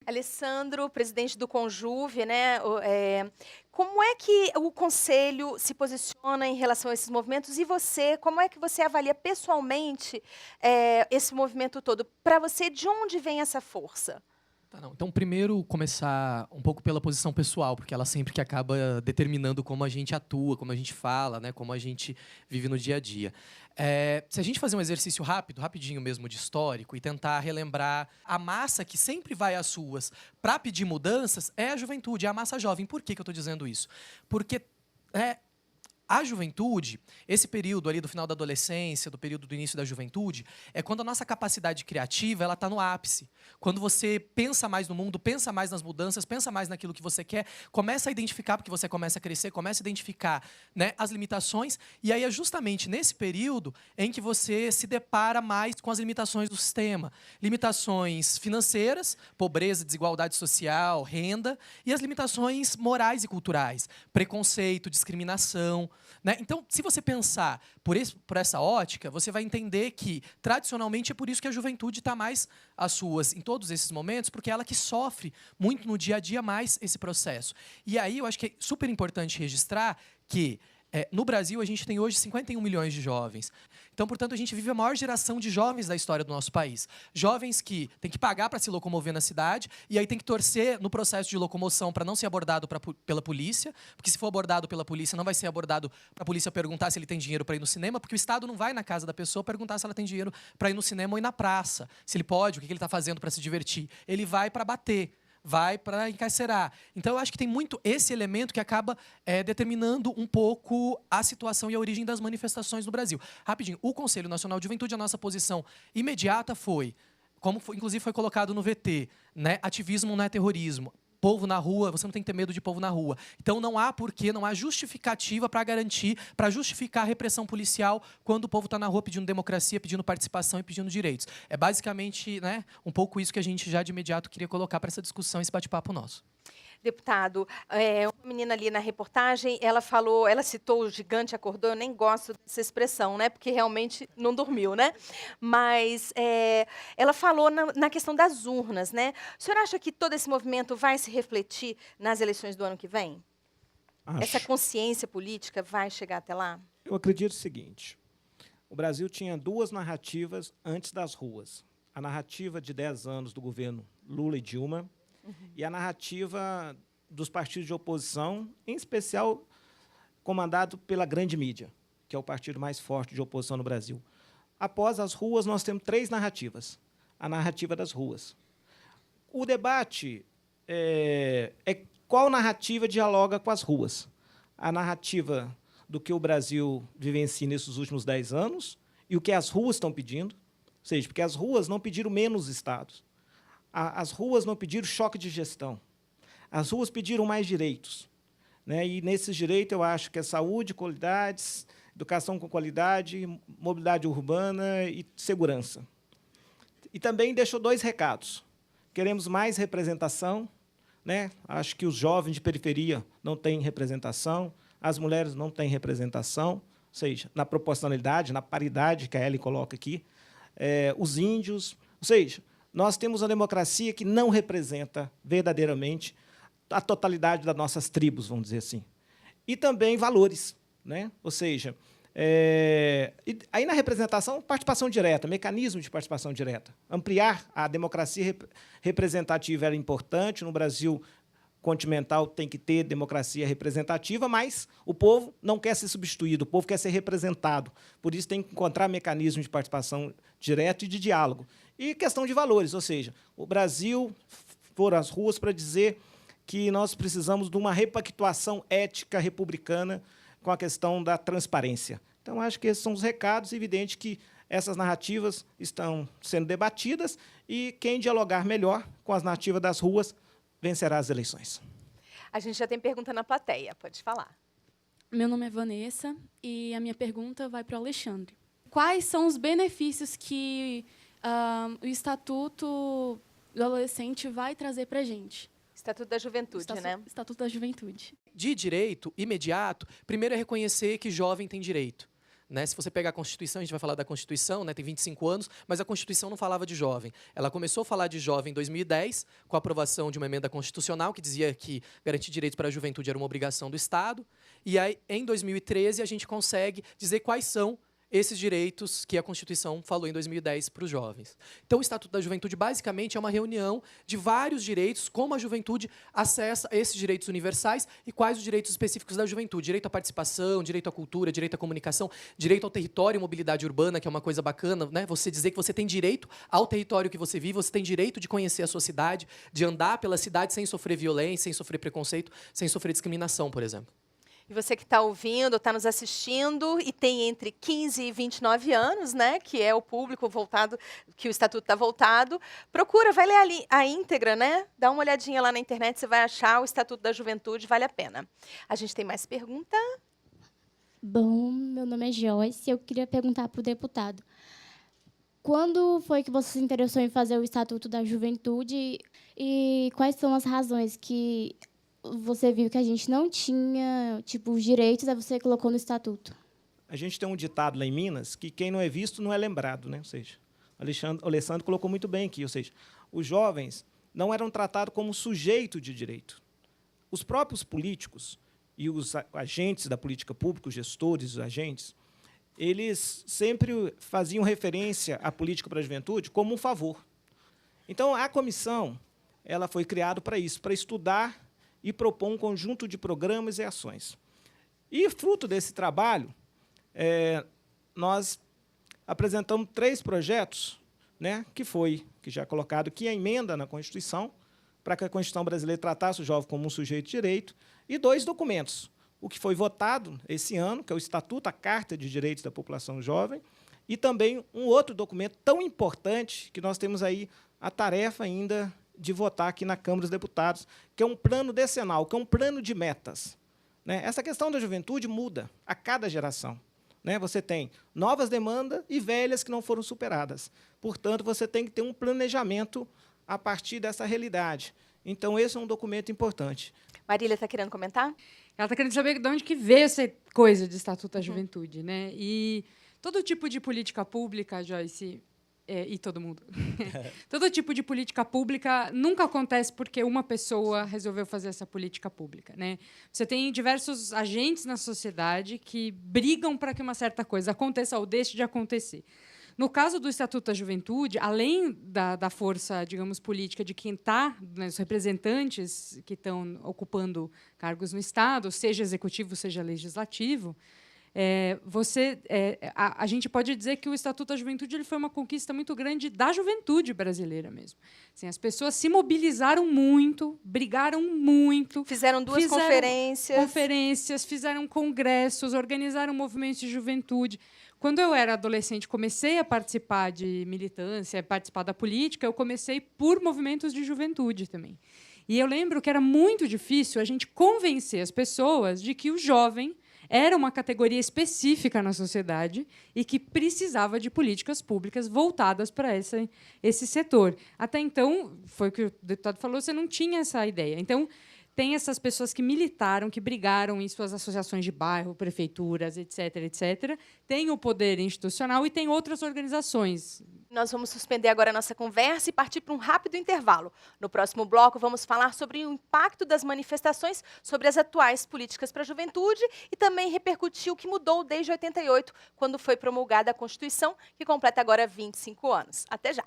Alessandro, presidente do Conjuve, né? Como é que o Conselho se posiciona em relação a esses movimentos? E você, como é que você avalia pessoalmente esse movimento todo? Para você, de onde vem essa força? Tá, não. Então, primeiro, começar um pouco pela posição pessoal, porque ela sempre que acaba determinando como a gente atua, como a gente fala, né, como a gente vive no dia a dia. Se a gente fazer um exercício rápido, rapidinho mesmo, de histórico, e tentar relembrar a massa que sempre vai às ruas para pedir mudanças, é a juventude, é a massa jovem. Por que eu estou dizendo isso? Porque é, a juventude, esse período ali do final da adolescência, do período do início da juventude, é quando a nossa capacidade criativa ela está no ápice. Quando você pensa mais no mundo, pensa mais nas mudanças, pensa mais naquilo que você quer, começa a identificar, porque você começa a crescer, começa a identificar, né, as limitações, e aí é justamente nesse período em que você se depara mais com as limitações do sistema. Limitações financeiras, pobreza, desigualdade social, renda, e as limitações morais e culturais, preconceito, discriminação. Né? Então, se você pensar por essa ótica, você vai entender que, tradicionalmente, é por isso que a juventude está mais às ruas em todos esses momentos, porque é ela que sofre muito no dia a dia mais esse processo. E aí eu acho que é super importante registrar que no Brasil, a gente tem hoje 51 milhões de jovens. Então, portanto, a gente vive a maior geração de jovens da história do nosso país. Jovens que têm que pagar para se locomover na cidade e aí tem que torcer no processo de locomoção para não ser abordado pela polícia, porque se for abordado pela polícia, não vai ser abordado para a polícia perguntar se ele tem dinheiro para ir no cinema, porque o Estado não vai na casa da pessoa perguntar se ela tem dinheiro para ir no cinema ou ir na praça, se ele pode, o que ele está fazendo para se divertir. Ele vai para bater, vai para encarcerar. Então, eu acho que tem muito esse elemento que acaba determinando um pouco a situação e a origem das manifestações no Brasil. Rapidinho, o Conselho Nacional de Juventude, a nossa posição imediata foi, como foi, inclusive foi colocado no VT, né, ativismo não é terrorismo. Povo na rua, você não tem que ter medo de povo na rua. Então não há porquê, não há justificativa para garantir, para justificar a repressão policial quando o povo está na rua pedindo democracia, pedindo participação e pedindo direitos. É basicamente, né, um pouco isso que a gente já de imediato queria colocar para essa discussão, esse bate-papo nosso. Deputado, uma menina ali na reportagem, ela falou, ela citou o gigante acordou, eu nem gosto dessa expressão, né? Porque realmente não dormiu, né? Mas ela falou na questão das urnas, né? O senhor acha que todo esse movimento vai se refletir nas eleições do ano que vem? Essa Acho. consciência política vai chegar até lá? Eu acredito o seguinte: o Brasil tinha duas narrativas antes das ruas. A narrativa de 10 anos do governo Lula e Dilma e a narrativa dos partidos de oposição, em especial comandado pela grande mídia, que é o partido mais forte de oposição no Brasil. Após as ruas, nós temos três narrativas. A narrativa das ruas. O debate é qual narrativa dialoga com as ruas. A narrativa do que o Brasil vivencia nesses últimos 10 anos e o que as ruas estão pedindo, ou seja, porque as ruas não pediram menos estados. As ruas não pediram choque de gestão. As ruas pediram mais direitos. Né? E, nesses direitos, eu acho que é saúde, qualidades, educação com qualidade, mobilidade urbana e segurança. E também deixou dois recados. Queremos mais representação. Né? Acho que os jovens de periferia não têm representação, as mulheres não têm representação, ou seja, na proporcionalidade, na paridade que a Ellen coloca aqui, os índios, ou seja, nós temos uma democracia que não representa verdadeiramente a totalidade das nossas tribos, vamos dizer assim. E também valores. Né? Ou seja, aí na representação, participação direta, mecanismo de participação direta. Ampliar a democracia representativa era importante. No Brasil continental tem que ter democracia representativa, mas o povo não quer ser substituído, o povo quer ser representado. Por isso tem que encontrar mecanismos de participação direta e de diálogo. E questão de valores, ou seja, o Brasil for às ruas para dizer que nós precisamos de uma repactuação ética republicana com a questão da transparência. Então, acho que esses são os recados. É evidente que essas narrativas estão sendo debatidas e quem dialogar melhor com as narrativas das ruas vencerá as eleições. A gente já tem pergunta na plateia, pode falar. Meu nome é Vanessa e a minha pergunta vai para o Alexandre. Quais são os benefícios que o Estatuto do Adolescente vai trazer para a gente? Estatuto da Juventude, né? Estatuto da Juventude. De direito imediato, primeiro é reconhecer que jovem tem direito. Né? Se você pegar a Constituição, a gente vai falar da Constituição, né? Tem 25 anos, mas a Constituição não falava de jovem. Ela começou a falar de jovem em 2010, com a aprovação de uma emenda constitucional que dizia que garantir direitos para a juventude era uma obrigação do Estado. E aí, em 2013, a gente consegue dizer quais são esses direitos que a Constituição falou em 2010 para os jovens. Então, o Estatuto da Juventude, basicamente, é uma reunião de vários direitos, como a juventude acessa esses direitos universais e quais os direitos específicos da juventude. Direito à participação, direito à cultura, direito à comunicação, direito ao território e mobilidade urbana, que é uma coisa bacana, né? Você dizer que você tem direito ao território que você vive, você tem direito de conhecer a sua cidade, de andar pela cidade sem sofrer violência, sem sofrer preconceito, sem sofrer discriminação, por exemplo. E você que está ouvindo, está nos assistindo e tem entre 15 e 29 anos, né, que é o público voltado, que o Estatuto está voltado, procura, vai ler a íntegra, né? Dá uma olhadinha lá na internet, você vai achar o Estatuto da Juventude, vale a pena. A gente tem mais pergunta? Bom, meu nome é Joyce e eu queria perguntar para o deputado. Quando foi que você se interessou em fazer o Estatuto da Juventude e quais são as razões que você viu que a gente não tinha, tipo, os direitos, aí você colocou no Estatuto? A gente tem um ditado lá em Minas que quem não é visto não é lembrado, né? Ou seja, o Alessandro colocou muito bem aqui, ou seja, os jovens não eram tratados como sujeito de direito. Os próprios políticos e os agentes da política pública, os gestores, os agentes, eles sempre faziam referência à política para a juventude como um favor. Então, a comissão ela foi criada para isso, para estudar e propor um conjunto de programas e ações. E, fruto desse trabalho, nós apresentamos 3 projetos, né, que já é colocado aqui, a emenda na Constituição, para que a Constituição brasileira tratasse o jovem como um sujeito de direito, e 2 documentos. O que foi votado esse ano, que é o Estatuto, a Carta de Direitos da População Jovem, e também um outro documento tão importante que nós temos aí a tarefa ainda de votar aqui na Câmara dos Deputados, que é um plano decenal, que é um plano de metas. Né? Essa questão da juventude muda a cada geração. Né? Você tem novas demandas e velhas que não foram superadas. Portanto, você tem que ter um planejamento a partir dessa realidade. Então, esse é um documento importante. Marília está querendo comentar? Ela está querendo saber de onde que veio essa coisa de Estatuto da Juventude. Né? E todo tipo de política pública, Joyce, e todo mundo. Todo tipo de política pública nunca acontece porque uma pessoa resolveu fazer essa política pública. Né? Você tem diversos agentes na sociedade que brigam para que uma certa coisa aconteça ou deixe de acontecer. No caso do Estatuto da Juventude, além da força, digamos, política de quem está, né, os representantes que estão ocupando cargos no Estado, seja executivo, seja legislativo, a gente pode dizer que o Estatuto da Juventude ele foi uma conquista muito grande da juventude brasileira mesmo. Assim, as pessoas se mobilizaram muito, brigaram muito. Fizeram duas conferências. Fizeram congressos, organizaram movimentos de juventude. Quando eu era adolescente, comecei a participar de militância, a participar da política, eu comecei por movimentos de juventude também. E eu lembro que era muito difícil a gente convencer as pessoas de que o jovem era uma categoria específica na sociedade e que precisava de políticas públicas voltadas para esse setor. Até então, foi o que o deputado falou, você não tinha essa ideia. Então, tem essas pessoas que militaram, que brigaram em suas associações de bairro, prefeituras, etc., etc. Tem o poder institucional e tem outras organizações. Nós vamos suspender agora a nossa conversa e partir para um rápido intervalo. No próximo bloco, vamos falar sobre o impacto das manifestações sobre as atuais políticas para a juventude e também repercutir o que mudou desde 88, quando foi promulgada a Constituição, que completa agora 25 anos. Até já!